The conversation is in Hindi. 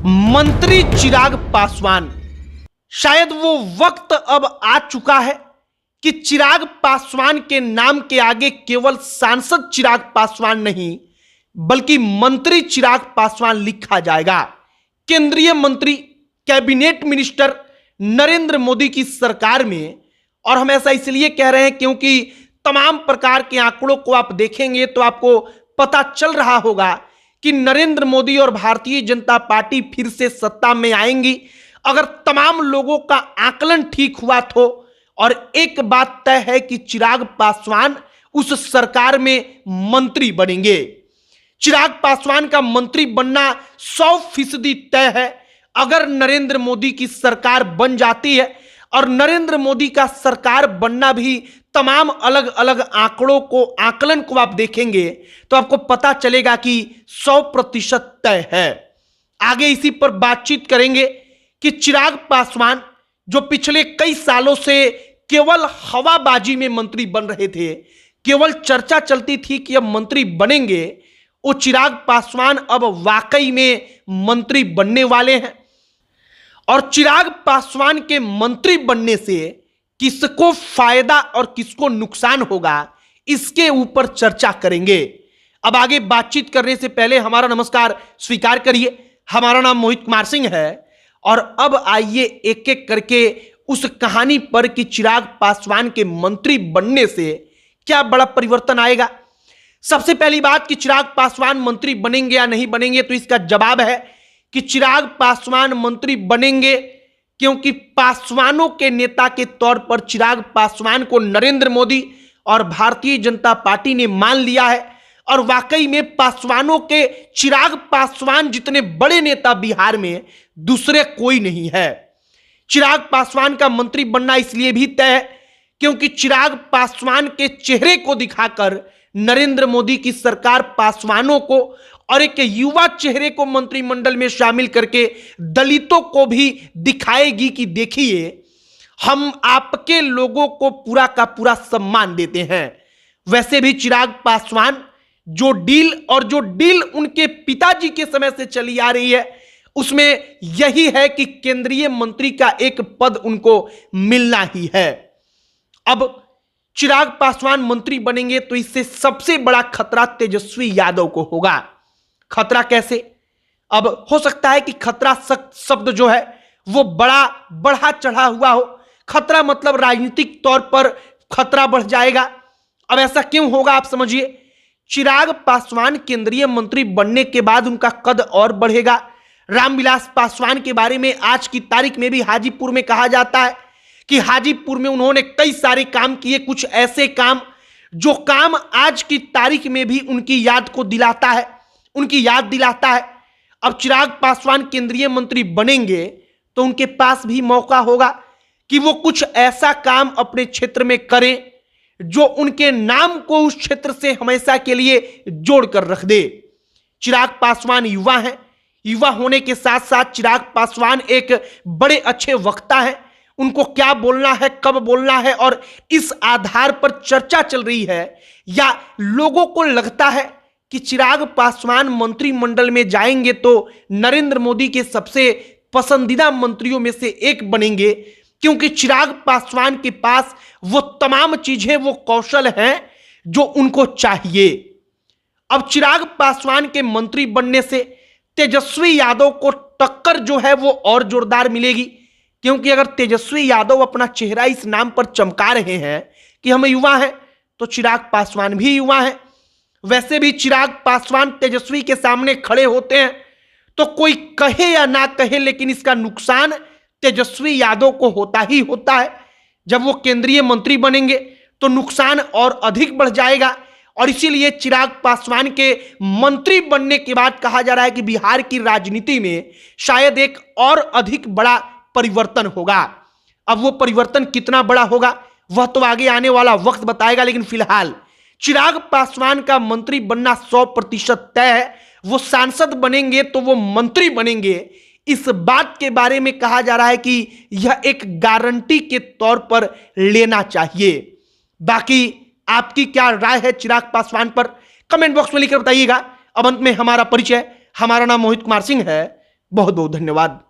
मंत्री चिराग पासवान, शायद वो वक्त अब आ चुका है कि चिराग पासवान के नाम के आगे केवल सांसद चिराग पासवान नहीं बल्कि मंत्री चिराग पासवान लिखा जाएगा। केंद्रीय मंत्री, कैबिनेट मिनिस्टर नरेंद्र मोदी की सरकार में। और हम ऐसा इसलिए कह रहे हैं क्योंकि तमाम प्रकार के आंकड़ों को आप देखेंगे तो आपको पता चल रहा होगा कि नरेंद्र मोदी और भारतीय जनता पार्टी फिर से सत्ता में आएंगी अगर तमाम लोगों का आकलन ठीक हुआ तो। और एक बात तय है कि चिराग पासवान उस सरकार में मंत्री बनेंगे। चिराग पासवान का मंत्री बनना 100% तय है अगर नरेंद्र मोदी की सरकार बन जाती है। और नरेंद्र मोदी का सरकार बनना भी तमाम अलग अलग आकलन को आप देखेंगे तो आपको पता चलेगा कि 100% तय है। आगे इसी पर बातचीत करेंगे कि चिराग पासवान जो पिछले कई सालों से केवल हवाबाजी में मंत्री बन रहे थे, केवल चर्चा चलती थी कि अब मंत्री बनेंगे, वो चिराग पासवान अब वाकई में मंत्री बनने वाले हैं। और चिराग पासवान के मंत्री बनने से किसको फायदा और किसको नुकसान होगा, इसके ऊपर चर्चा करेंगे। अब आगे बातचीत करने से पहले हमारा नमस्कार स्वीकार करिए। हमारा नाम मोहित कुमार सिंह है और अब आइए एक एक करके उस कहानी पर कि चिराग पासवान के मंत्री बनने से क्या बड़ा परिवर्तन आएगा। सबसे पहली बात कि चिराग पासवान मंत्री बनेंगे या नहीं बनेंगे, तो इसका जवाब है कि चिराग पासवान मंत्री बनेंगे क्योंकि पासवानों के नेता के तौर पर चिराग पासवान को नरेंद्र मोदी और भारतीय जनता पार्टी ने मान लिया है। और वाकई में पासवानों के चिराग पासवान जितने बड़े नेता बिहार में दूसरे कोई नहीं है। चिराग पासवान का मंत्री बनना इसलिए भी तय है क्योंकि चिराग पासवान के चेहरे को दिखाकर नरेंद्र मोदी की सरकार पासवानों को और एक युवा चेहरे को मंत्रिमंडल में शामिल करके दलितों को भी दिखाएगी कि देखिए हम आपके लोगों को पूरा का पूरा सम्मान देते हैं। वैसे भी चिराग पासवान जो डील उनके पिताजी के समय से चली आ रही है उसमें यही है कि केंद्रीय मंत्री का एक पद उनको मिलना ही है। अब चिराग पासवान मंत्री बनेंगे तो इससे सबसे बड़ा खतरा तेजस्वी यादव को होगा। खतरा कैसे? अब हो सकता है कि खतरा शब्द जो है वो बढ़ा चढ़ा हुआ हो। खतरा मतलब राजनीतिक तौर पर खतरा बढ़ जाएगा। अब ऐसा क्यों होगा आप समझिए। चिराग पासवान केंद्रीय मंत्री बनने के बाद उनका कद और बढ़ेगा। रामविलास पासवान के बारे में आज की तारीख में भी हाजीपुर में कहा जाता है कि हाजीपुर में उन्होंने कई सारे काम किए, कुछ ऐसे काम जो काम आज की तारीख में भी उनकी याद दिलाता है। अब चिराग पासवान केंद्रीय मंत्री बनेंगे तो उनके पास भी मौका होगा कि वो कुछ ऐसा काम अपने क्षेत्र में करें जो उनके नाम को उस क्षेत्र से हमेशा के लिए जोड़कर रख दे। चिराग पासवान युवा हैं। युवा होने के साथ साथ चिराग पासवान एक बड़े अच्छे वक्ता हैं। उनको क्या बोलना है, कब बोलना है, और इस आधार पर चर्चा चल रही है या लोगों को लगता है कि चिराग पासवान मंत्रिमंडल में जाएंगे तो नरेंद्र मोदी के सबसे पसंदीदा मंत्रियों में से एक बनेंगे क्योंकि चिराग पासवान के पास वो तमाम चीजें, वो कौशल हैं जो उनको चाहिए। अब चिराग पासवान के मंत्री बनने से तेजस्वी यादव को टक्कर जो है वो और जोरदार मिलेगी क्योंकि अगर तेजस्वी यादव अपना चेहरा इस नाम पर चमका रहे हैं कि हम युवा हैं तो चिराग पासवान भी युवा हैं। वैसे भी चिराग पासवान तेजस्वी के सामने खड़े होते हैं तो कोई कहे या ना कहे लेकिन इसका नुकसान तेजस्वी यादव को होता ही होता है। जब वो केंद्रीय मंत्री बनेंगे तो नुकसान और अधिक बढ़ जाएगा। और इसीलिए चिराग पासवान के मंत्री बनने के बाद कहा जा रहा है कि बिहार की राजनीति में शायद एक और अधिक बड़ा परिवर्तन होगा। अब वो परिवर्तन कितना बड़ा होगा वह तो आगे आने वाला वक्त बताएगा, लेकिन फिलहाल चिराग पासवान का मंत्री बनना 100% तय है। वो सांसद बनेंगे तो वो मंत्री बनेंगे, इस बात के बारे में कहा जा रहा है कि यह एक गारंटी के तौर पर लेना चाहिए। बाकी आपकी क्या राय है चिराग पासवान पर, कमेंट बॉक्स में लिखकर बताइएगा। अब अंत में हमारा परिचय, हमारा नाम मोहित कुमार सिंह है। बहुत बहुत धन्यवाद।